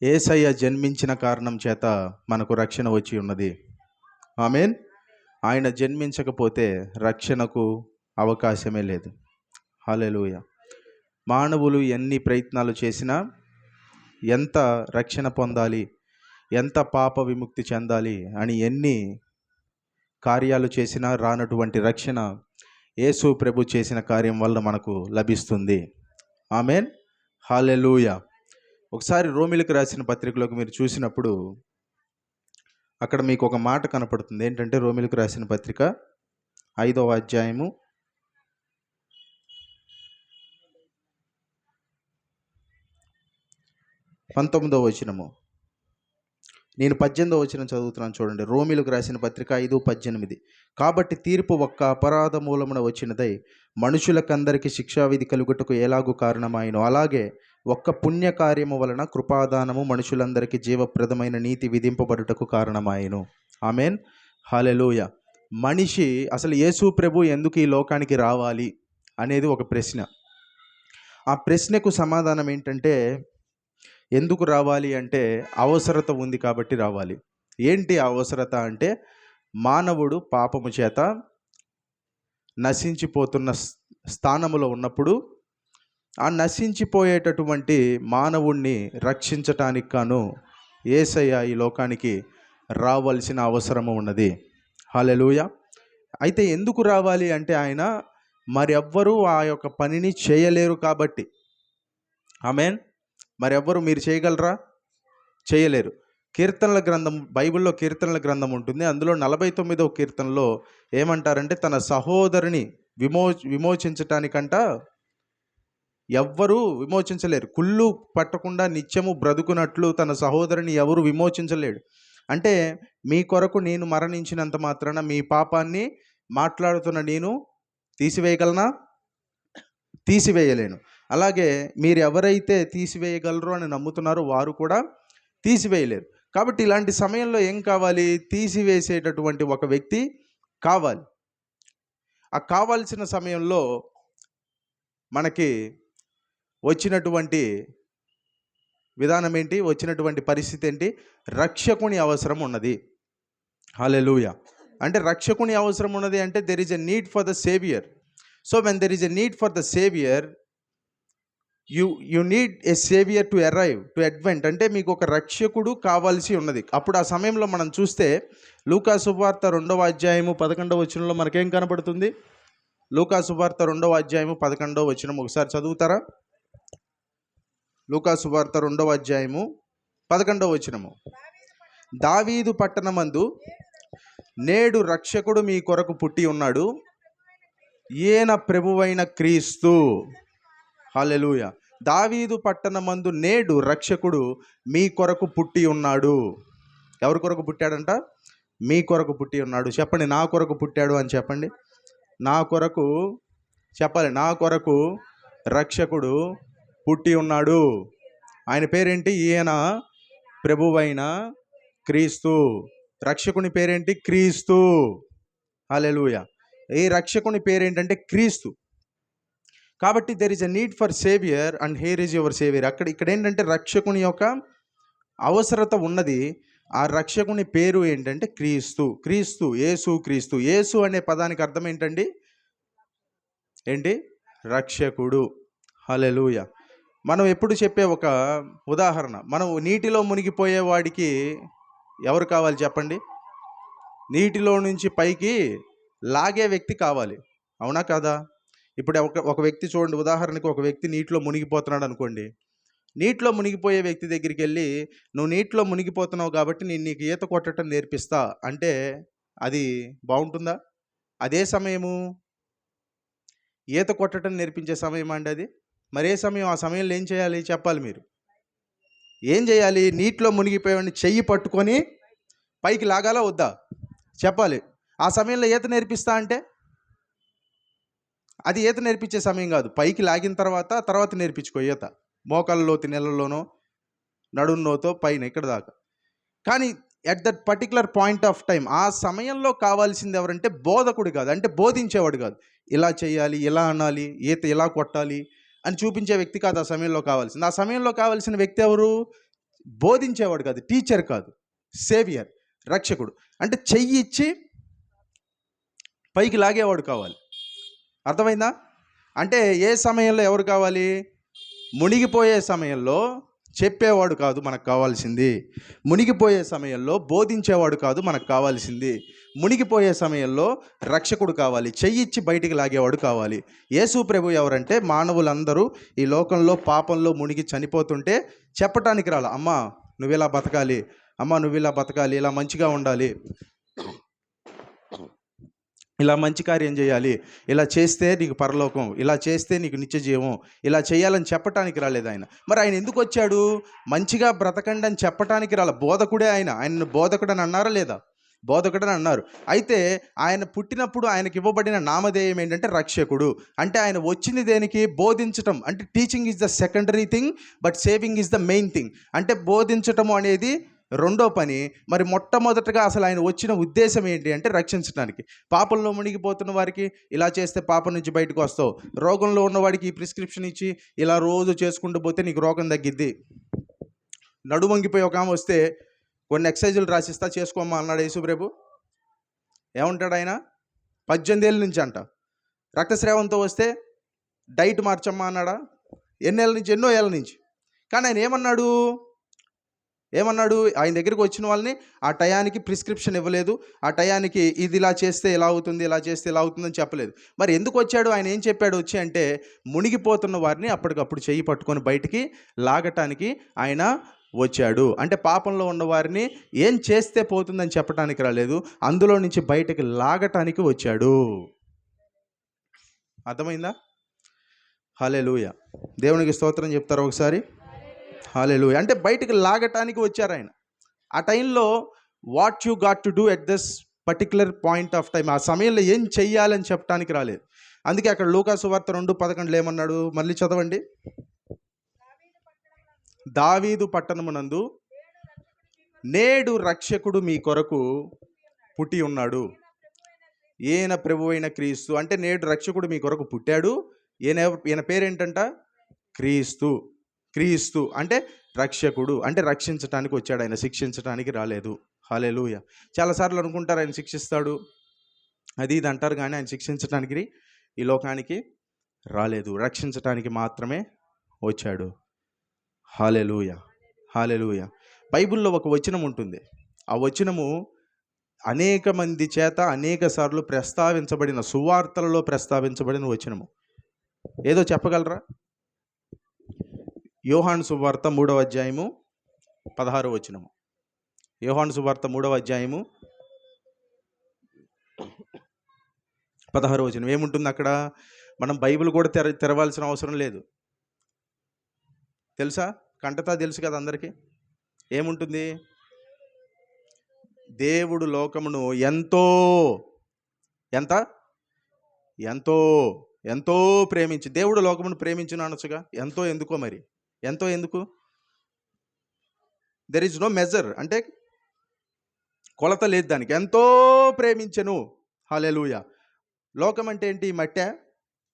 యేసయ్య జన్మించిన కారణం చేత మనకు రక్షణ వచ్చి ఉన్నది. ఆమేన్. ఆయన జన్మించకపోతే రక్షణకు అవకాశమే లేదు. హల్లెలూయా. మానవులు ఎన్ని ప్రయత్నాలు చేసినా, ఎంత రక్షణ పొందాలి, ఎంత పాప విముక్తి చెందాలి అని ఎన్ని కార్యాలు చేసినా రానటువంటి రక్షణ యేసు ప్రభు చేసిన కార్యం వల్ల మనకు లభిస్తుంది. ఆమేన్. హల్లెలూయా. ఒకసారి రోమీయులకు రాసిన పత్రికలోకి మీరు చూసినప్పుడు అక్కడ మీకు ఒక మాట కనపడుతుంది. ఏంటంటే రోమీయులకు రాసిన పత్రిక 5వ అధ్యాయము 19వ వచనము. నేను 18వ వచనం చదువుతున్నాను చూడండి. రోమీయులకు రాసిన పత్రిక 5:18. కాబట్టి తీర్పు ఒక్క అపరాధ మూలమున వచ్చినదై మనుషులకందరికీ శిక్షావిధి కలుగుటకు ఎలాగూ కారణమాయను, అలాగే ఒక్క పుణ్యకార్యము వలన కృపాదానము మనుషులందరికీ జీవప్రదమైన నీతి విధింపబడుటకు కారణమాయను. ఆమేన్. హల్లెలూయా. మనిషి అసలు యేసు ప్రభు ఎందుకు ఈ లోకానికి రావాలి అనేది ఒక ప్రశ్న. ఆ ప్రశ్నకు సమాధానం ఏంటంటే, ఎందుకు రావాలి అంటే అవసరత ఉంది కాబట్టి రావాలి. ఏంటి అవసరత అంటే, మానవుడు పాపము చేత నశించిపోతున్న స్థానములో ఉన్నప్పుడు ఆ నశించిపోయేటటువంటి మానవుణ్ణి రక్షించటానికి గాను యేసయ్య ఈ లోకానికి రావాల్సిన అవసరము ఉన్నది. హల్లెలూయా. అయితే ఎందుకు రావాలి అంటే, ఆయన మరెవ్వరూ ఆ యొక్క పనిని చేయలేరు కాబట్టి. ఆమేన్. మరెవ్వరు మీరు చేయగలరా? చేయలేరు. కీర్తనల గ్రంథం, బైబిల్లో కీర్తనల గ్రంథం ఉంటుంది. అందులో 49వ కీర్తనలో ఏమంటారంటే, తన సహోదరుని విమోచించటానికంట ఎవ్వరూ విమోచించలేరు. కుళ్ళు పట్టకుండా నిత్యము బ్రతుకున్నట్లు తన సహోదరుని ఎవరు విమోచించలేడు. అంటే మీ కొరకు నేను మరణించినంత మాత్రాన మీ పాపాన్ని మాట్లాడుతున్న నేను తీసివేయగలనా? తీసివేయలేను. అలాగే మీరు ఎవరైతే తీసివేయగలరో అని నమ్ముతున్నారో వారు కూడా తీసివేయలేరు. కాబట్టి ఇలాంటి సమయంలో ఏం కావాలి? తీసివేసేటటువంటి ఒక వ్యక్తి కావాలి. ఆ కావాల్సిన సమయంలో మనకి వచ్చినటువంటి విధానం ఏంటి? వచ్చినటువంటి పరిస్థితి ఏంటి? రక్షకుని అవసరం ఉన్నది. హల్లెలూయా. అంటే రక్షకుని అవసరం ఉన్నది అంటే there is a need for the saviour. So when there is a need for the saviour, you need a saviour to arrive, to advent. అంటే మీకు ఒక రక్షకుడు కావాల్సి ఉన్నది. అప్పుడు ఆ సమయంలో మనం చూస్తే లూకా సువార్త 2వ అధ్యాయము 11వ వచనంలో మనకేం కనబడుతుంది? లూకా సువార్త 2వ అధ్యాయము 11వ వచనం ఒకసారి చదువుతారా? లూకా సువార్త 2వ అధ్యాయము 11వ వచనము. దావీదు పట్టణమందు నేడు రక్షకుడు మీ కొరకు పుట్టి ఉన్నాడు, ఈయన ప్రభువైన క్రీస్తు. హల్లెలూయా. దావీదు పట్టణమందు నేడు రక్షకుడు మీ కొరకు పుట్టి ఉన్నాడు. ఎవరి కొరకు పుట్టాడంట? మీ కొరకు పుట్టి ఉన్నాడు. చెప్పండి, నా కొరకు పుట్టాడు అని చెప్పండి. నా కొరకు చెప్పాలి. నా కొరకు రక్షకుడు పుట్టి ఉన్నాడు. ఆయన పేరేంటి? ఈయన ప్రభువైన క్రీస్తు. రక్షకుని పేరేంటి? క్రీస్తు. హల్లెలూయా. ఈ రక్షకుని పేరేంటంటే క్రీస్తు. కాబట్టి there is a need for saviour and here is your saviour. ఇక్కడ ఏంటంటే రక్షకుని యొక్క అవసరత ఉన్నది. ఆ రక్షకుని పేరు ఏంటంటే క్రీస్తు. క్రీస్తు, యేసు క్రీస్తు. యేసు అనే పదానికి అర్థం ఏంటండి? ఏంటి? రక్షకుడు. హల్లెలూయా. మనం ఎప్పుడు చెప్పే ఒక ఉదాహరణ, మనం నీటిలో మునిగిపోయే వాడికి ఎవరు కావాలి చెప్పండి? నీటిలో నుంచి పైకి లాగే వ్యక్తి కావాలి. అవునా కాదా? ఇప్పుడు ఒక వ్యక్తి చూడండి, ఉదాహరణకు ఒక వ్యక్తి నీటిలో మునిగిపోతున్నాడు అనుకోండి. నీటిలో మునిగిపోయే వ్యక్తి దగ్గరికి వెళ్ళి, నువ్వు నీటిలో మునిగిపోతున్నావు కాబట్టి నేను నీకు ఈత కొట్టడం నేర్పిస్తా అంటే అది బాగుంటుందా? అదే సమయము ఈత కొట్టడం నేర్పించే సమయం అండి అది. మరే సమయం? ఆ సమయంలో ఏం చేయాలి చెప్పాలి మీరు. ఏం చేయాలి? నీటిలో మునిగిపోయేవాడిని చెయ్యి పట్టుకొని పైకి లాగాలా వద్దా చెప్పాలి. ఆ సమయంలో ఈత నేర్పిస్తా అంటే అది ఈత నేర్పించే సమయం కాదు. పైకి లాగిన తర్వాత నేర్పించుకో ఈత. మోకాళ్ళలోతి నెలల్లోనో నడున్నోతో పైన ఇక్కడ దాకా. కానీ at that particular point of time ఆ సమయంలో కావాల్సింది ఎవరంటే బోధకుడు కాదు, అంటే బోధించేవాడు కాదు. ఇలా చేయాలి, ఇలా అనాలి, ఈత ఇలా కొట్టాలి అని చూపించే వ్యక్తి కాదు ఆ సమయంలో కావాల్సింది. ఆ సమయంలో కావాల్సిన వ్యక్తి ఎవరు? బోధించేవాడు కాదు, టీచర్ కాదు, సేవియర్, రక్షకుడు. అంటే చెయ్యి ఇచ్చి పైకి లాగేవాడు కావాలి. అర్థమైందా? అంటే ఏ సమయంలో ఎవరు కావాలి? మునిగిపోయే సమయంలో చెప్పేవాడు కాదు మనకు కావాల్సింది. మునిగిపోయే సమయంలో బోధించేవాడు కాదు మనకు కావాల్సింది. మునిగిపోయే సమయంలో రక్షకుడు కావాలి, చెయ్యిచ్చి బయటికి లాగేవాడు కావాలి. యేసు ప్రభు ఎవరంటే మానవులందరూ ఈ లోకంలో పాపంలో మునిగి చనిపోతుంటే చెప్పటానికి రాల, అమ్మా నువ్వు ఇలా బతకాలి, అమ్మా నువ్వు ఇలా బతకాలి, ఇలా మంచిగా ఉండాలి, ఇలా మంచి కార్యం చేయాలి, ఇలా చేస్తే నీకు పరలోకం, ఇలా చేస్తే నీకు నిత్య జీవం, ఇలా చేయాలని చెప్పటానికి రాలేదు ఆయన. మరి ఆయన ఎందుకు వచ్చాడు? మంచిగా బ్రతకండి అని చెప్పటానికి రాల. బోధకుడే ఆయన. ఆయన బోధకుడని అన్నారా లేదా? బోధకుడని అన్నారు. అయితే ఆయన పుట్టినప్పుడు ఆయనకి ఇవ్వబడిన నామధేయం ఏంటంటే రక్షకుడు. అంటే ఆయన వచ్చింది దేనికి? బోధించటం. అంటే teaching is the secondary thing, but saving is the main thing. అంటే బోధించటము అనేది రెండో పని. మరి మొట్టమొదటగా అసలు ఆయన వచ్చిన ఉద్దేశం ఏంటి అంటే రక్షించడానికి. పాపంలో మునిగిపోతున్న వారికి ఇలా చేస్తే పాపం నుంచి బయటకు వస్తావు, రోగంలో ఉన్నవాడికి ఈ ప్రిస్క్రిప్షన్ ఇచ్చి ఇలా రోజు చేసుకుంటూ పోతే నీకు రోగం తగ్గిద్ది. నడువంగిపోయి ఒక ఆమె వస్తే కొన్ని ఎక్సర్సైజులు రాసిస్తా, చేసుకోమ్మా అన్నాడు యేసుప్రభు. ఏమంటాడు ఆయన? 18 ఏళ్ళ నుంచి అంట. రక్తస్రావంతో వస్తే డైట్ మార్చమ్మా అన్నాడా? ఎన్నేళ్ళ నుంచి? ఎన్నో ఏళ్ళ నుంచి. కానీ ఆయన ఏమన్నాడు? ఆయన దగ్గరికి వచ్చిన వాళ్ళని ఆ టయానికి ప్రిస్క్రిప్షన్ ఇవ్వలేదు, ఆ టయానికి ఇది ఇలా చేస్తే ఇలా అవుతుంది, ఇలా చేస్తే ఇలా అవుతుందని చెప్పలేదు. మరి ఎందుకు వచ్చాడు? ఆయన ఏం చెప్పాడు వచ్చి అంటే, మునిగిపోతున్న వారిని అప్పటికప్పుడు చెయ్యి పట్టుకొని బయటికి లాగటానికి ఆయన వచ్చాడు. అంటే పాపంలో ఉన్న వారిని ఏం చేస్తే పోతుందని చెప్పడానికి రాలేదు, అందులో నుంచి బయటకు లాగటానికి వచ్చాడు. అర్థమైందా? హల్లెలూయా. దేవునికి స్తోత్రం చెప్తారు ఒకసారి? హల్లెలూయా. అంటే బయటకు లాగటానికి వచ్చారు ఆయన. ఆ టైంలో what you got to do at this particular point of time, ఆ సమయంలో ఏం చెయ్యాలని చెప్పడానికి రాలేదు. అందుకే అక్కడ లూకా సువార్త 2:11 ఏమన్నాడు? మళ్ళీ చదవండి. దావీదు పట్టణమునందు నేడు రక్షకుడు మీ కొరకు పుట్టి ఉన్నాడు, ఈయన ప్రభువైన క్రీస్తు. అంటే నేడు రక్షకుడు మీ కొరకు పుట్టాడు. ఈయన పేరేంటంట? క్రీస్తు. క్రీస్తు అంటే రక్షకుడు, అంటే రక్షించటానికి వచ్చాడు ఆయన, శిక్షించటానికి రాలేదు. హల్లెలూయా. చాలాసార్లు అనుకుంటారు ఆయన శిక్షిస్తాడు అది ఇది అంటారు, కానీ ఆయన శిక్షించటానికి ఈ లోకానికి రాలేదు, రక్షించటానికి మాత్రమే వచ్చాడు. హల్లెలూయా. హల్లెలూయా. బైబిల్లో ఒక వచనం ఉంటుంది. ఆ వచనము అనేక మంది చేత అనేక సార్లు ప్రస్తావించబడిన, సువార్తలలో ప్రస్తావించబడిన వచనము. ఏదో చెప్పగలరా? యోహాను సువార్త 3వ అధ్యాయము 16వ వచనము. యోహాను సువార్త 3వ అధ్యాయము 16వ వచనం ఏముంటుంది అక్కడ? మనం బైబిల్ కూడా తెరవాల్సిన అవసరం లేదు. తెలుసా? కంటతా తెలుసు కదా అందరికీ. ఏముంటుంది? దేవుడు లోకమును ఎంతో ఎంతో ప్రేమించి, దేవుడు లోకమును ప్రేమించును అనొచ్చుగా. ఎంతో ఎందుకో మరి? ఎంతో ఎందుకు? దెర్ ఈజ్ నో మెజర్, అంటే కొలత లేదు దానికి. ఎంతో ప్రేమించెను. హల్లెలూయా. లోకం అంటే ఏంటి? మట్టె,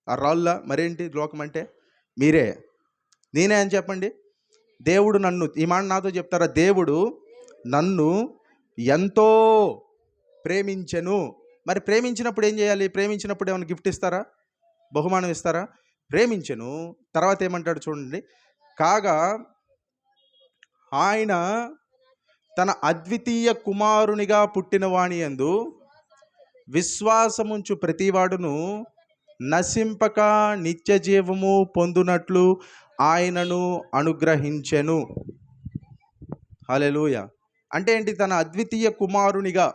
ఆ రాళ్ళ? మరేంటి లోకం అంటే? మీరే, నేనే అని చెప్పండి. దేవుడు నన్ను, ఈ మాట నాతో చెప్తారా? దేవుడు నన్ను ఎంతో ప్రేమించెను. మరి ప్రేమించినప్పుడు ఏం చేయాలి? ప్రేమించినప్పుడు ఏమైనా గిఫ్ట్ ఇస్తారా? బహుమానం ఇస్తారా? ప్రేమించెను. తర్వాత ఏమంటాడు చూడండి. కాగా ఆయన తన అద్వితీయ కుమారునిగా పుట్టిన వాని యందు విశ్వాసముంచు ప్రతివాడును నశింపక నిత్య జీవము పొందునట్లు ఆయనను అనుగ్రహించెను. హల్లెలూయా. అంటే ఏంటి? తన అద్వితీయ కుమారునిగా,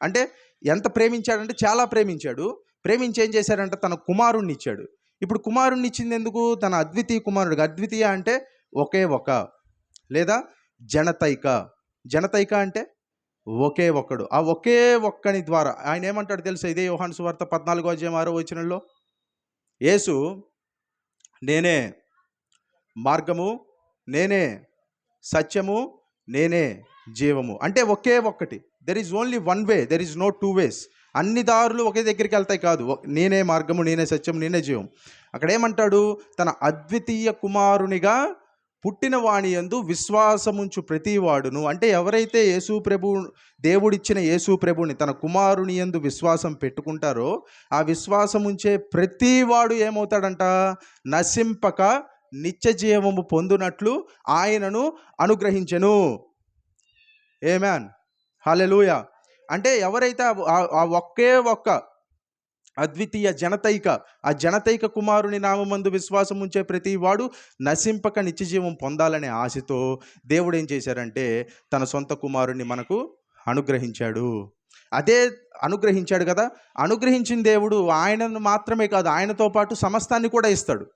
అంటే ఎంత ప్రేమించాడంటే చాలా ప్రేమించాడు. ప్రేమించి ఏం చేశాడంటే తన కుమారుణ్ణి ఇచ్చాడు. ఇప్పుడు కుమారుణ్ణి ఇచ్చింది ఎందుకు? తన అద్వితీయ కుమారుడు. అద్వితీయ అంటే ఒకే ఒక, లేదా జనతైక. జనతైక అంటే ఒకే ఒక్కడు. ఆ ఒకే ఒక్కని ద్వారా ఆయన ఏమంటాడు తెలుసా? ఇదే యోహాను సువార్త 14వ అధ్యాయం 6వ వచనంలో, యేసు నేనే మార్గము, నేనే సత్యము, నేనే జీవము. అంటే ఒకే ఒక్కటి. There is only one way, there is no two ways. అన్ని దారులు ఒకే దగ్గరికి వెళ్తాయి కాదు. నేనే మార్గము, నేనే సత్యం, నేనే జీవం. అక్కడ ఏమంటాడు? తన అద్వితీయ కుమారునిగా పుట్టిన వాని యందు విశ్వాసముంచు ప్రతివాడును, అంటే ఎవరైతే యేసు ప్రభు, దేవుడిచ్చిన యేసు ప్రభుని తన కుమారుని యందు విశ్వాసం పెట్టుకుంటారో ఆ విశ్వాసముంచే ప్రతివాడు ఏమవుతాడంట? నశింపక నిత్య జీవము పొందునట్లు ఆయనను అనుగ్రహించెను. ఆమేన్, హల్లెలూయా. అంటే ఎవరైతే ఆ ఒకే ఒక్క అద్వితీయ జనతైక కుమారుని నామమందు విశ్వాసం ఉంచే ప్రతి వాడు నశింపక నిత్యజీవం పొందాలనే ఆశతో దేవుడు ఏం చేశారంటే తన సొంత కుమారుణ్ణి మనకు అనుగ్రహించాడు. అదే అనుగ్రహించాడు కదా, అనుగ్రహించిన దేవుడు ఆయనను మాత్రమే కాదు, ఆయనతో పాటు సమస్తాన్ని కూడా ఇస్తాడు.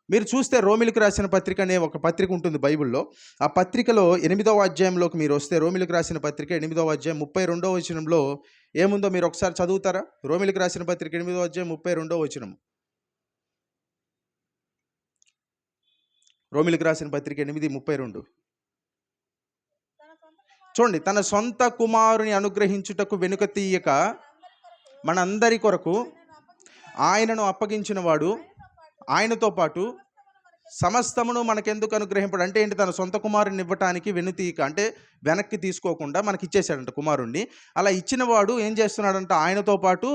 మీరు చూస్తే రోమిలకు రాసిన పత్రిక అనే ఒక పత్రిక ఉంటుంది బైబిల్లో. ఆ పత్రికలో 8వ అధ్యాయంలోకి మీరు వస్తే, రోమిలకు రాసిన పత్రిక 8వ అధ్యాయం 32వ వచనంలో ఏముందో మీరు ఒకసారి చదువుతారా? రోమిలకు రాసిన పత్రిక 8వ అధ్యాయం 32వ వచనం. రోమిలకు రాసిన పత్రిక 8:32 చూడండి. తన సొంత కుమారుని అనుగ్రహించుటకు వెనుక తీయక మనందరి కొరకు ఆయనను అప్పగించిన వాడు ఆయనతో పాటు సమస్తమును మనకెందుకు అనుగ్రహింపడు? అంటే ఏంటి? తన సొంత కుమారుని ఇవ్వటానికి వెనుతీయక, అంటే వెనక్కి తీసుకోకుండా మనకి ఇచ్చేసాడంట కుమారుణ్ణి. అలా ఇచ్చిన వాడు ఏం చేస్తున్నాడంట? ఆయనతో పాటు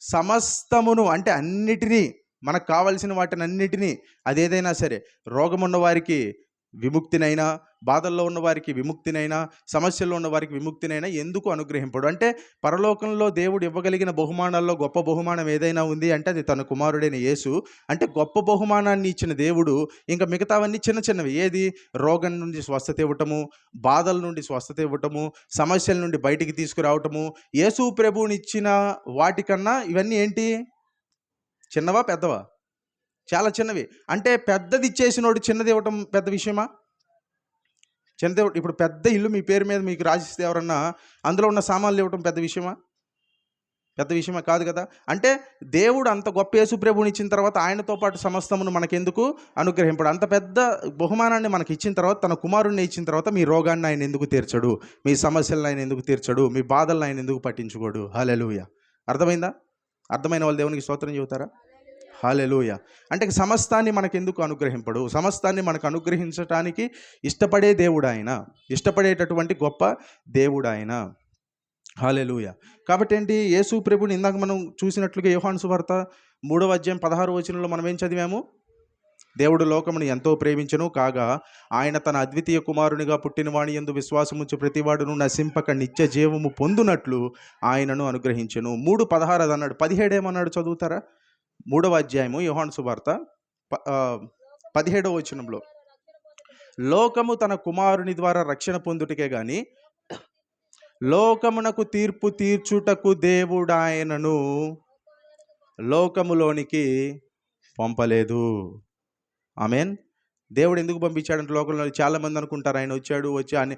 సమస్తమును, అంటే అన్నిటినీ, మనకు కావలసిన వాటిని అన్నిటినీ, అదేదైనా సరే, రోగమున్న వారికి విముక్తినైనా, బాధల్లో ఉన్న వారికి విముక్తినైనా, సమస్యల్లో ఉన్న వారికి విముక్తినైనా ఎందుకు అనుగ్రహింపడు? అంటే పరలోకంలో దేవుడు ఇవ్వగలిగిన బహుమానాల్లో గొప్ప బహుమానం ఏదైనా ఉంది అంటే అది తన కుమారుడైన యేసు. అంటే గొప్ప బహుమానాన్ని ఇచ్చిన దేవుడు ఇంకా మిగతావన్నీ చిన్న చిన్నవి. ఏది? రోగం నుండి స్వస్థత ఇవ్వటము, బాధల నుండి స్వస్థత ఇవ్వటము, సమస్యల నుండి బయటికి తీసుకురావటము. యేసు ప్రభువుని ఇచ్చిన వాటికన్నా ఇవన్నీ ఏంటి? చిన్నవా పెద్దవా? చాలా చిన్నవి. అంటే పెద్దది ఇచ్చేసినోడు చిన్నది ఇవ్వటం పెద్ద విషయమా? చిన్నది. ఇప్పుడు పెద్ద ఇల్లు మీ పేరు మీద మీకు రాసిస్తే ఎవరన్నా అందులో ఉన్న సామాన్లు ఇవ్వటం పెద్ద విషయమా? పెద్ద విషయమా కాదు కదా. అంటే దేవుడు అంత గొప్ప యేసు ప్రభువుని ఇచ్చిన తర్వాత ఆయనతో పాటు సమస్తమును మనకెందుకు అనుగ్రహింపడు? అంత పెద్ద బహుమానాన్ని మనకి ఇచ్చిన తర్వాత, తన కుమారుణ్ణి ఇచ్చిన తర్వాత, మీ రోగాన్ని ఆయన ఎందుకు తీర్చడు? మీ సమస్యలను ఆయన ఎందుకు తీర్చడు? మీ బాధలను ఆయన ఎందుకు పట్టించుకోడు? హల్లెలూయా. అర్థమైందా? అర్థమైన వాళ్ళు దేవునికి స్తోత్రం చెబుతారా? హల్లెలూయా. అంటే సమస్తాన్ని మనకెందుకు అనుగ్రహింపడు? సమస్తాన్ని మనకు అనుగ్రహించటానికి ఇష్టపడే దేవుడు ఆయన, ఇష్టపడేటటువంటి గొప్ప దేవుడు ఆయన. హల్లెలూయా. కాబట్టి ఏంటి? యేసు ప్రభుని ఇందాక మనం చూసినట్లుగా యోహాను సువార్త 3వ అధ్యాయం 16వ వచనంలో మనం ఏం చదివాము? దేవుడు లోకమును ఎంతో ప్రేమించెను కాగా ఆయన తన అద్వితీయ కుమారునిగా పుట్టిన వాని యందు విశ్వాసముంచు ప్రతివాడును నశింపక నిత్య జీవము పొందునట్లు ఆయనను అనుగ్రహించెను. 3:16 అది అన్నాడు. 17 ఏమన్నాడు చదువుతారా? 3వ అధ్యాయము యోహాను సువార్త 17వ వచనంలో, లోకము తన కుమారుని ద్వారా రక్షణ పొందుటకే గాని లోకమునకు తీర్పు తీర్చుటకు దేవుడాయనను లోకములోనికి పంపలేదు. ఆమేన్. దేవుడు ఎందుకు పంపించాడంటే లోకంలో చాలామంది అనుకుంటారు ఆయన వచ్చి అని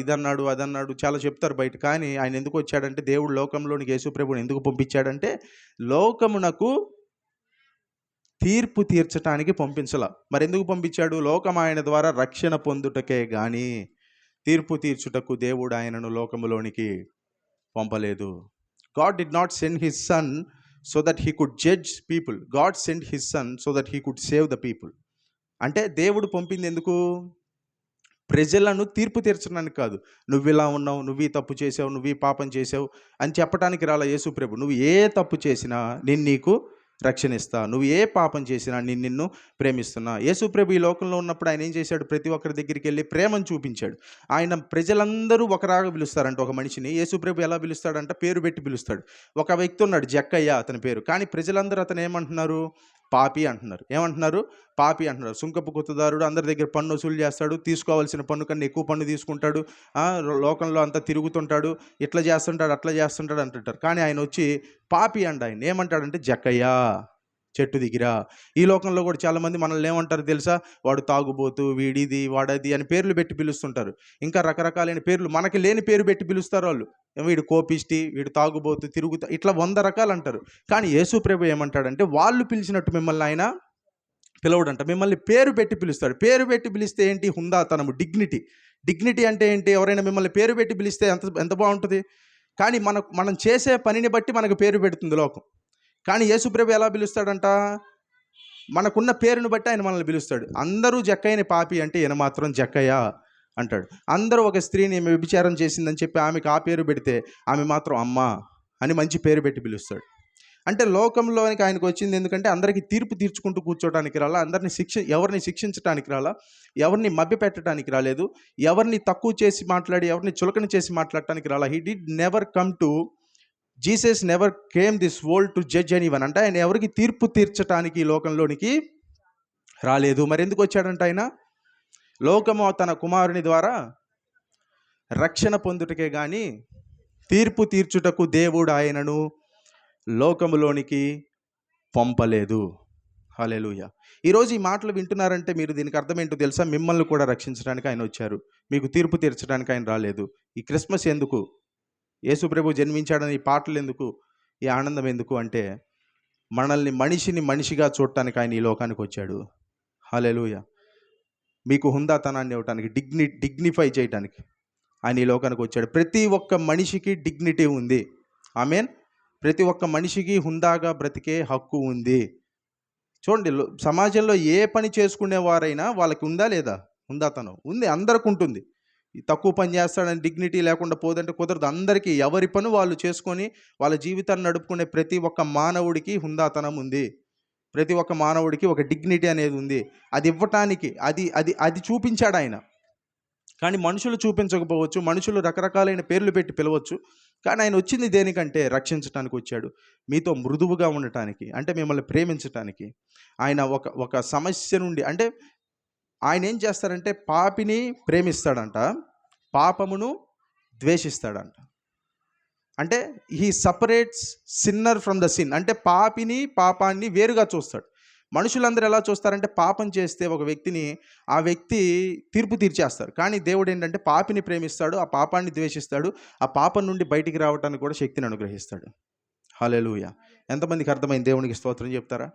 ఇదన్నాడు అదన్నాడు చాలా చెప్తారు బయట. కానీ ఆయన ఎందుకు వచ్చాడంటే, దేవుడు లోకంలోనికి యేసు ప్రభువుని ఎందుకు పంపించాడంటే లోకమునకు తీర్పు తీర్చడానికి పంపించాల. మరి ఎందుకు పంపించాడు? లోకం ఆయన ద్వారా రక్షణ పొందుటకే గాని తీర్పు తీర్చుటకు దేవుడు ఆయనను లోకములోనికి పంపలేదు. God did not send his son so that he could judge people. God sent his son so that he could save the people. అంటే దేవుడు పంపింది ఎందుకు? ప్రజలను తీర్పు తీర్చడానికి కాదు. నువ్వు ఇలా ఉన్నావు, నువ్వు ఈ తప్పు చేసావు, నువ్వు ఈ పాపం చేసావు అని చెప్పడానికి రాలా యేసు ప్రభు. నువ్వు ఏ తప్పు చేసినా నేను నీకు రక్షణ ఇస్తా, నువ్వు ఏ పాపం చేసినా నేను నిన్ను ప్రేమిస్తున్నా. యేసు ప్రభు ఈ లోకంలో ఉన్నప్పుడు ఆయన ఏం చేశాడు? ప్రతి ఒక్కరి దగ్గరికి వెళ్ళి ప్రేమను చూపించాడు. ఆయన ప్రజలందరూ ఒకరాగా పిలుస్తారంట ఒక మనిషిని. యేసు ప్రభు ఎలా పిలుస్తాడంట? పేరు పెట్టి పిలుస్తాడు. ఒక వ్యక్తి ఉన్నాడు జక్కయ్య అతని పేరు. కానీ ప్రజలందరూ అతను ఏమంటున్నారు? పాపి అంటున్నారు. ఏమంటున్నారు? పాపి అంటున్నారు. సుంకపు గుత్తదారుడు, అందరి దగ్గర పన్ను వసూలు చేస్తాడు, తీసుకోవాల్సిన పన్ను కన్నా ఎక్కువ పన్ను తీసుకుంటాడు, లోకంలో అంతా తిరుగుతుంటాడు, ఇట్లా చేస్తుంటాడు అట్లా చేస్తుంటాడు అంటుంటారు. కానీ ఆయన వచ్చి పాపి అంట. ఆయన ఏమంటాడంటే, జక్కయ్యా చెట్టు దిగిరా. ఈ లోకంలో కూడా చాలామంది మనల్ని ఏమంటారు తెలుసా? వాడు తాగుబోతు, వీడిది వాడది అని పేర్లు పెట్టి పిలుస్తుంటారు. ఇంకా రకరకాలైన పేర్లు, మనకి లేని పేరు పెట్టి పిలుస్తారు వాళ్ళు. వీడు కోపిష్టి, వీడు తాగుబోతు, తిరుగుతా, ఇట్లా 100 రకాలు అంటారు. కానీ యేసు ప్రభు ఏమంటాడంటే, వాళ్ళు పిలిచినట్టు మిమ్మల్ని ఆయన పిలవడంట. మిమ్మల్ని పేరు పెట్టి పిలుస్తాడు. పేరు పెట్టి పిలిస్తే ఏంటి? హుందాతనము, డిగ్నిటీ అంటే ఏంటి? ఎవరైనా మిమ్మల్ని పేరు పెట్టి పిలిస్తే ఎంత బాగుంటుంది. కానీ మనం చేసే పనిని బట్టి మనకు పేరు పెడుతుంది లోకం. కానీ యేసు ప్రభు ఎలా పిలుస్తాడంట? మనకున్న పేరును బట్టి ఆయన మనల్ని పిలుస్తాడు. అందరూ జక్కయ్యని పాపి అంటే ఈయన మాత్రం జక్కయ్య అంటాడు. అందరూ ఒక స్త్రీని ఈమె వ్యభిచారం చేసిందని చెప్పి ఆమెకు ఆ పేరు పెడితే ఆమె మాత్రం అమ్మ అని మంచి పేరు పెట్టి పిలుస్తాడు. అంటే లోకంలోనికి ఆయనకు వచ్చింది ఎందుకంటే అందరికీ తీర్పు తీర్చుకుంటూ కూర్చోడానికి రాలా, ఎవరిని శిక్షించడానికి రాలా, ఎవరిని మభ్యపెట్టడానికి రాలేదు, ఎవరిని తక్కువ చేసి మాట్లాడి ఎవరిని చులకన చేసి మాట్లాడటానికి రాలా. Jesus never came this world to judge anyone. అంటే ఆయన ఎవరికి తీర్పు తీర్చడానికి ఈ లోకంలోనికి రాలేదు. మరి ఎందుకు వచ్చాడంట ఆయన? లోకము తన కుమారుని ద్వారా రక్షణ పొందుటకే కానీ తీర్పు తీర్చుటకు దేవుడు ఆయనను లోకములోనికి పంపలేదు. హల్లెలూయా. ఈరోజు ఈ మాటలు వింటున్నారంటే మీరు దీనికి అర్థం ఏంటో తెలుసా? మిమ్మల్ని కూడా రక్షించడానికి ఆయన వచ్చారు, మీకు తీర్పు తీర్చడానికి ఆయన రాలేదు. ఈ క్రిస్మస్ ఎందుకు, యేసు ప్రభు జన్మించాడని ఈ పాటలు ఎందుకు, ఈ ఆనందం ఎందుకు అంటే మనల్ని మనిషిగా చూడటానికి ఆయన ఈ లోకానికి వచ్చాడు. హల్లెలూయా. మీకు హుందాతనాన్ని ఇవ్వటానికి, డిగ్నిఫై చేయడానికి ఆయన ఈ లోకానికి వచ్చాడు. ప్రతి ఒక్క మనిషికి డిగ్నిటీ ఉంది. ఆమేన్. ప్రతి ఒక్క మనిషికి హుందాగా బ్రతికే హక్కు ఉంది. చూడండి, సమాజంలో ఏ పని చేసుకునేవారైనా వాళ్ళకి ఉందా లేదా? హుందాతనం ఉంది, అందరికి ఉంటుంది. తక్కువ పని చేస్తాడని డిగ్నిటీ లేకుండా పోదంటే కుదరదు. అందరికీ ఎవరి పని వాళ్ళు చేసుకొని వాళ్ళ జీవితాన్ని నడుపుకునే ప్రతి ఒక్క మానవుడికి హుందాతనం ఉంది. ప్రతి ఒక్క మానవుడికి ఒక డిగ్నిటీ అనేది ఉంది. అది ఇవ్వటానికి అది చూపించాడు ఆయన. కానీ మనుషులు చూపించకపోవచ్చు, మనుషులు రకరకాలైన పేర్లు పెట్టి పిలవచ్చు. కానీ ఆయన వచ్చింది దేనికంటే రక్షించడానికి వచ్చాడు. మీతో మృదువుగా ఉండటానికి, అంటే మిమ్మల్ని ప్రేమించటానికి. ఆయన ఒక సమస్య నుండి, అంటే ఆయన ఏం చేస్తారంటే పాపిని ప్రేమిస్తాడంట, పాపమును ద్వేషిస్తాడంట. అంటే he separates sinner from the sin. అంటే పాపాన్ని వేరుగా చూస్తాడు. మనుషులందరూ ఎలా చూస్తారంటే పాపం చేస్తే ఒక వ్యక్తిని, ఆ వ్యక్తి తీర్పు తీర్చేస్తారు. కానీ దేవుడు ఏంటంటే పాపిని ప్రేమిస్తాడు, ఆ పాపాన్ని ద్వేషిస్తాడు, ఆ పాపం నుండి బయటికి రావడానికి కూడా శక్తిని అనుగ్రహిస్తాడు. హల్లెలూయా. ఎంతమందికి అర్థమైంది? దేవునికి స్తోత్రం చెప్తారా?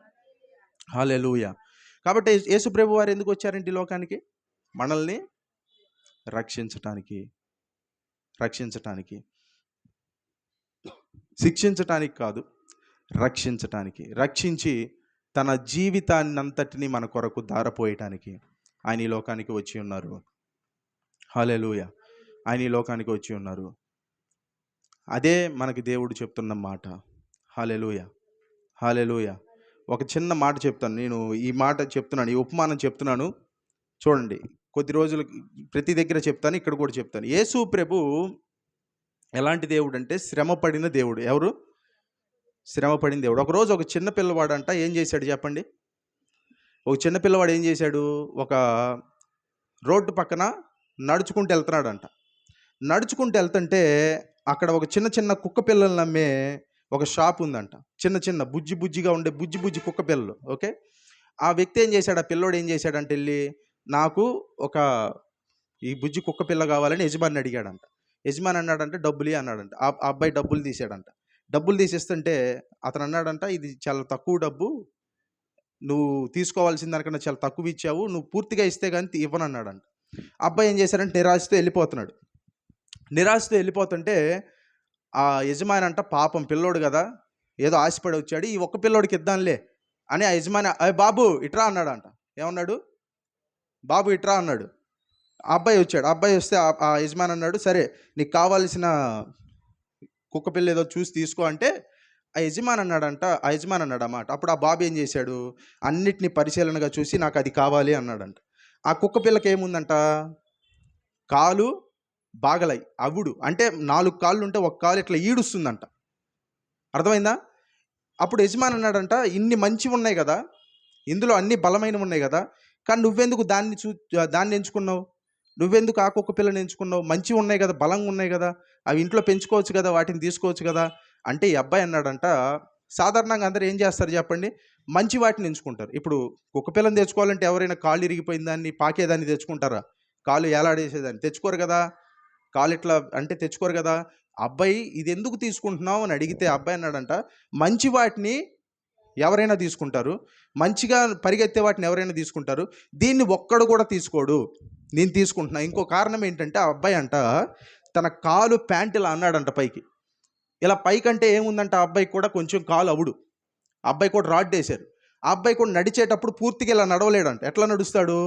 హల్లెలూయా. కాబట్టి యేసు ప్రభు వారు ఎందుకు వచ్చారంటే ఈ లోకానికి? మనల్ని రక్షించటానికి, శిక్షించటానికి కాదు, రక్షించి తన జీవితాన్నంతటిని మన కొరకు ధారపోయటానికి ఆయన ఈ లోకానికి వచ్చి ఉన్నారు. హల్లెలూయా. ఆయన ఈ లోకానికి వచ్చి ఉన్నారు. అదే మనకి దేవుడు చెప్తున్న మాట. హల్లెలూయా. హల్లెలూయా. ఒక చిన్న మాట చెప్తాను. నేను ఈ మాట చెప్తున్నాను, ఈ ఉపమానం చెప్తున్నాను. చూడండి, కొద్ది రోజులు ప్రతి దగ్గర చెప్తాను, ఇక్కడ కూడా చెప్తాను. యేసు ప్రభు ఎలాంటి దేవుడు అంటే శ్రమపడిన దేవుడు. ఎవరు? శ్రమపడిన దేవుడు. ఒకరోజు ఒక చిన్న పిల్లవాడంట ఏం చేశాడు చెప్పండి? ఒక చిన్న పిల్లవాడు ఏం చేశాడు? ఒక రోడ్డు పక్కన నడుచుకుంటూ వెళ్తున్నాడంట. నడుచుకుంటూ వెళ్తుంటే అక్కడ ఒక చిన్న కుక్క పిల్లల్ని అమ్మే ఒక షాప్ ఉందంట. చిన్న బుజ్జిగా ఉండే బుజ్జి కుక్క పిల్లలు. ఓకే. ఆ వ్యక్తి ఏం చేశాడు? ఆ పిల్లోడు ఏం చేశాడంటే వెళ్ళి, నాకు ఈ బుజ్జి కుక్క పిల్ల కావాలని యజమాని అడిగాడంట. యజమాని అన్నాడంటే డబ్బులు అన్నాడంట. ఆ అబ్బాయి డబ్బులు తీసాడంట. డబ్బులు తీసేస్తుంటే అతను అన్నాడంట, ఇది చాలా తక్కువ డబ్బు, నువ్వు తీసుకోవాల్సిన దానికన్నా చాలా తక్కువ ఇచ్చావు, నువ్వు పూర్తిగా ఇస్తే కానీ ఇవ్వనన్నాడంట. అబ్బాయి ఏం చేశాడంటే నిరాశతో వెళ్ళిపోతుంటే ఆ యజమాని అంట, పాపం పిల్లోడు కదా, ఏదో ఆశపడి వచ్చాడు, ఈ ఒక్క పిల్లోడికి ఇద్దాంలే అని ఆ యజమాని, బాబు ఇట్రా అన్నాడంట. ఏమన్నాడు? బాబు ఇట్రా అన్నాడు. ఆ అబ్బాయి వచ్చాడు. అబ్బాయి వస్తే ఆ యజమాని అన్నాడు, సరే నీకు కావాల్సిన కుక్క పిల్ల ఏదో చూసి తీసుకో అంటే ఆ యజమాని అన్నాడన్నమాట. అప్పుడు ఆ బాబు ఏం చేశాడు? అన్నిటిని పరిశీలనగా చూసి నాకు అది కావాలి అన్నాడంట. ఆ కుక్క పిల్లకి ఏముందంట? కాలు బాగలై అవుడు, అంటే 4 కాళ్ళు ఉంటే ఒక కాలు ఇట్లా ఈడుస్తుందంట. అర్థమైందా? అప్పుడు యజమాని అన్నాడంట, ఇన్ని మంచివి ఉన్నాయి కదా, ఇందులో అన్ని బలమైనవి ఉన్నాయి కదా, కానీ నువ్వెందుకు దాన్ని ఎంచుకున్నావు? నువ్వెందుకు ఆ కుక్క పిల్లని ఎంచుకున్నావు? మంచివి ఉన్నాయి కదా, బలంగా ఉన్నాయి కదా, అవి ఇంట్లో పెంచుకోవచ్చు కదా, వాటిని తీసుకోవచ్చు కదా అంటే ఈ అబ్బాయి అన్నాడంట, సాధారణంగా అందరూ ఏం చేస్తారు చెప్పండి? మంచి వాటిని ఎంచుకుంటారు. ఇప్పుడు కుక్క పిల్లని తెచ్చుకోవాలంటే ఎవరైనా కాళ్ళు ఇరిగిపోయిన దాన్ని, పాకేదాన్ని తెచ్చుకుంటారా? కాళ్ళు ఏలాడేసేదాన్ని తెచ్చుకోరు కదా, కాలు ఇట్లా అంటే తెచ్చుకోరు కదా. అబ్బాయి ఇది ఎందుకు తీసుకుంటున్నావు అని అడిగితే అబ్బాయి అన్నాడంట, మంచి వాటిని ఎవరైనా తీసుకుంటారు, మంచిగా పరిగెత్తే వాటిని ఎవరైనా తీసుకుంటారు, దీన్ని ఒక్కడు కూడా తీసుకోడు, నేను తీసుకుంటున్నా. ఇంకో కారణం ఏంటంటే ఆ అబ్బాయి అంట తన కాలు ప్యాంట్ ఇలా అన్నాడంట పైకి. ఇలా పైకంటే ఏముందంట, ఆ అబ్బాయి కూడా కొంచెం కాలు అవుడు, అబ్బాయి కూడా రాడ్ వేశారు. ఆ అబ్బాయి కూడా నడిచేటప్పుడు పూర్తిగా ఇలా నడవలేడంట. ఎట్లా నడుస్తాడు?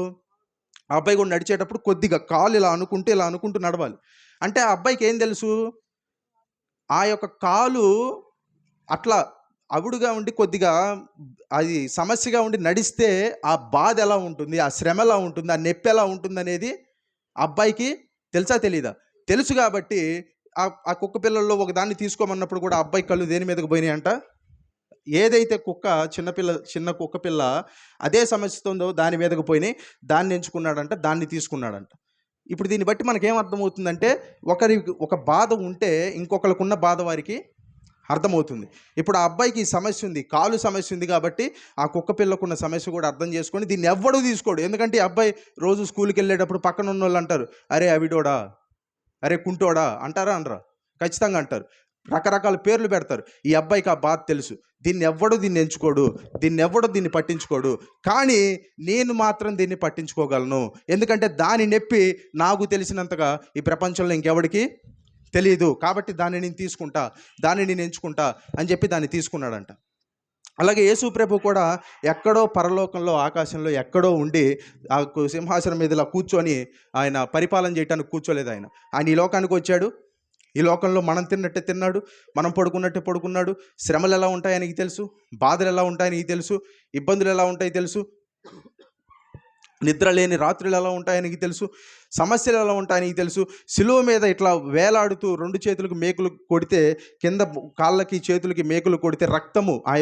ఆ అబ్బాయి కూడా నడిచేటప్పుడు కొద్దిగా కాలు ఇలా అనుకుంటూ నడవాలి. అంటే ఆ అబ్బాయికి ఏం తెలుసు? ఆ యొక్క కాలు అట్లా అవుడుగా ఉండి కొద్దిగా అది సమస్యగా ఉండి నడిస్తే ఆ బాధ ఎలా ఉంటుంది, ఆ శ్రమ ఎలా ఉంటుంది, ఆ నొప్పి ఎలా ఉంటుంది అనేది అబ్బాయికి తెలుసా తెలీదా? తెలుసు. కాబట్టి ఆ కుక్క పిల్లల్లో ఒక దాన్ని తీసుకోమన్నప్పుడు కూడా అబ్బాయి కళ్ళు దేని మీదకి పోయినాయి అంట? ఏదైతే కుక్క చిన్న కుక్క పిల్ల అదే సమస్యతో ఉందో దాని మీదకి పోయినాయి, దాన్ని ఎంచుకున్నాడంట, దాన్ని తీసుకున్నాడంట. ఇప్పుడు దీన్ని బట్టి మనకేం అర్థమవుతుందంటే, ఒక బాధ ఉంటే ఇంకొకరికి ఉన్న బాధ వారికి అర్థమవుతుంది. ఇప్పుడు ఆ అబ్బాయికి ఈ సమస్య ఉంది, కాలు సమస్య ఉంది కాబట్టి ఆ కుక్క పిల్లకున్న సమస్య కూడా అర్థం చేసుకొని దీన్ని ఎవ్వడూ తీసుకోడు. ఎందుకంటే ఈ అబ్బాయి రోజు స్కూల్కి వెళ్ళేటప్పుడు పక్కన ఉన్న వాళ్ళు అంటారు, అరే అవిడోడా, అరే కుంటోడా అంటారా? అనరా? ఖచ్చితంగా అంటారు. రకరకాల పేర్లు పెడతారు. ఈ అబ్బాయికి ఆ బాధ తెలుసు. దీన్ని ఎంచుకోడు, దీన్ని పట్టించుకోడు. కానీ నేను మాత్రం దీన్ని పట్టించుకోగలను. ఎందుకంటే దాని నొప్పి నాకు తెలిసినంతగా ఈ ప్రపంచంలో ఇంకెవడికి తెలియదు. కాబట్టి దాన్ని నేను తీసుకుంటా, దాన్ని నేను ఎంచుకుంటా అని చెప్పి దాన్ని తీసుకున్నాడంట. అలాగే యేసు ప్రభు కూడా ఎక్కడో పరలోకంలో, ఆకాశంలో ఎక్కడో ఉండి ఆ సింహాసనం మీద ఇలా కూర్చొని ఆయన పరిపాలన చేయడానికి కూర్చోలేదు. ఆయన ఈ లోకానికి వచ్చాడు. ఈ లోకంలో మనం తిన్నట్టే తిన్నాడు, మనం పడుకున్నట్టే పడుకున్నాడు. శ్రమలు ఎలా ఉంటాయని నీకు తెలుసు, బాధలు ఎలా ఉంటాయని నీకు తెలుసు, ఇబ్బందులు ఎలా ఉంటాయో తెలుసు, నిద్ర లేని రాత్రులు ఎలా ఉంటాయని నీకు తెలుసు, సమస్యలు ఎలా ఉంటాయని నీకు తెలుసు. సిలువ మీద ఇట్లా వేలాడుతూ 2 చేతులకు మేకులు కొడితే, కింద కాళ్ళకి చేతులకి మేకులు కొడితే రక్తము ఆ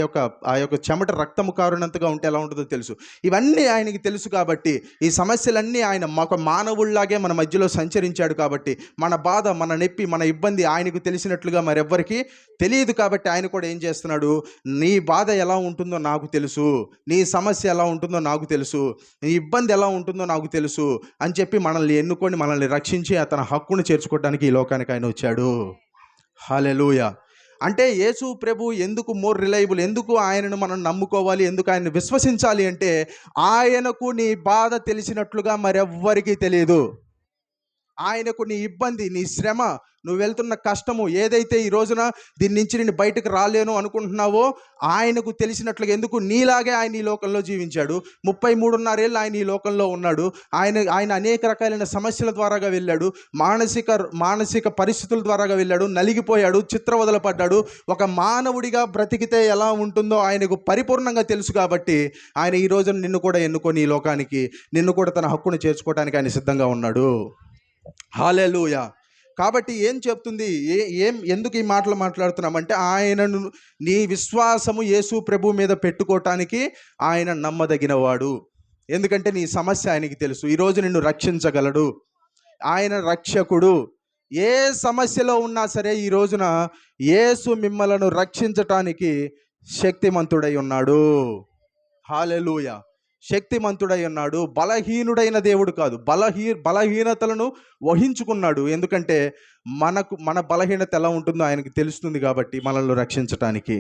యొక్క చెమట రక్తము కారునంతగా ఉంటే ఎలా ఉంటుందో తెలుసు. ఇవన్నీ ఆయనకి తెలుసు. కాబట్టి ఈ సమస్యలన్నీ ఆయన ఒక మానవుల్లాగే మన మధ్యలో సంచరించాడు. కాబట్టి మన బాధ, మన నొప్పి, మన ఇబ్బంది ఆయనకు తెలిసినట్లుగా మరెవ్వరికి తెలియదు. కాబట్టి ఆయన కూడా ఏం చేస్తున్నాడు? నీ బాధ ఎలా ఉంటుందో నాకు తెలుసు, నీ సమస్య ఎలా ఉంటుందో నాకు తెలుసు, నీ ఇబ్బంది ఎలా ఉంటుందో నాకు తెలుసు అని చెప్పి మనల్ని ఎన్నుకొని మనల్ని రక్షించి తన హక్కును చేర్చుకోవడానికి ఈ లోకానికి ఆయన వచ్చాడు. హల్లెలూయా. అంటే యేసు ప్రభు ఎందుకు మోర్ రిలయబుల్, ఎందుకు ఆయనను మనం నమ్ముకోవాలి, ఎందుకు ఆయన్ని విశ్వసించాలి అంటే, ఆయనకు నీ బాధ తెలిసినట్లుగా మరెవ్వరికీ తెలియదు. ఆయనకు నీ ఇబ్బంది, నీ శ్రమ, నువ్వు వెళ్తున్న కష్టము ఏదైతే ఈ రోజున దీని నుంచి నేను బయటకు రాలేను అనుకుంటున్నావో ఆయనకు తెలిసినట్లుగా. ఎందుకు? నీలాగే ఆయన ఈ లోకంలో జీవించాడు. 33.5 ఏళ్ళు ఆయన ఈ లోకంలో ఉన్నాడు. ఆయన అనేక రకాలైన సమస్యల ద్వారాగా వెళ్ళాడు, మానసిక పరిస్థితుల ద్వారాగా వెళ్ళాడు, నలిగిపోయాడు, చిత్రవదల పడ్డాడు. ఒక మానవుడిగా బ్రతికితే ఎలా ఉంటుందో ఆయనకు పరిపూర్ణంగా తెలుసు. కాబట్టి ఆయన ఈ రోజున నిన్ను కూడా ఎన్నుకొని ఈ లోకానికి, నిన్ను కూడా తన హక్కును చేర్చుకోవడానికి ఆయన సిద్ధంగా ఉన్నాడు. హల్లెలూయా. కాబట్టి ఏం చెప్తుంది, ఎందుకు ఈ మాటలు మాట్లాడుతున్నామంటే, ఆయనను నీ విశ్వాసము యేసు ప్రభు మీద పెట్టుకోవటానికి ఆయన నమ్మదగినవాడు. ఎందుకంటే నీ సమస్య ఆయనకి తెలుసు. ఈరోజు నిన్ను రక్షించగలడు. ఆయన రక్షకుడు. ఏ సమస్యలో ఉన్నా సరే ఈ రోజున యేసు మిమ్మలను రక్షించటానికి శక్తిమంతుడై ఉన్నాడు. హల్లెలూయా. శక్తిమంతుడై ఉన్నాడు. బలహీనుడైన దేవుడు కాదు, బలహీనతలను వహించుకున్నాడు. ఎందుకంటే మన బలహీనత ఎలా ఉంటుందో ఆయనకి తెలుస్తుంది కాబట్టి మనల్ని రక్షించటానికి.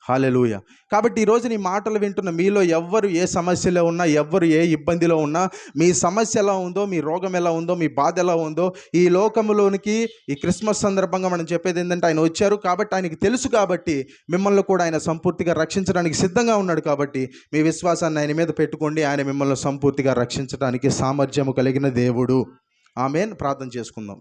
హల్లెలూయా. కాబట్టి ఈరోజు నీ మాటలు వింటున్న మీలో ఎవ్వరు ఏ సమస్యలో ఉన్నా, ఎవ్వరు ఏ ఇబ్బందిలో ఉన్నా, మీ సమస్య ఎలా ఉందో, మీ రోగం ఎలా ఉందో, మీ బాధ ఎలా ఉందో, ఈ లోకంలోనికి ఈ క్రిస్మస్ సందర్భంగా మనం చెప్పేది ఏంటంటే, ఆయన వచ్చారు కాబట్టి ఆయనకి తెలుసు. కాబట్టి మిమ్మల్ని కూడా ఆయన సంపూర్తిగా రక్షించడానికి సిద్ధంగా ఉన్నాడు. కాబట్టి మీ విశ్వాసాన్ని ఆయన మీద పెట్టుకోండి. ఆయన మిమ్మల్ని సంపూర్తిగా రక్షించడానికి సామర్థ్యము కలిగిన దేవుడు. ఆమేన్. ప్రార్థన చేసుకుందాం.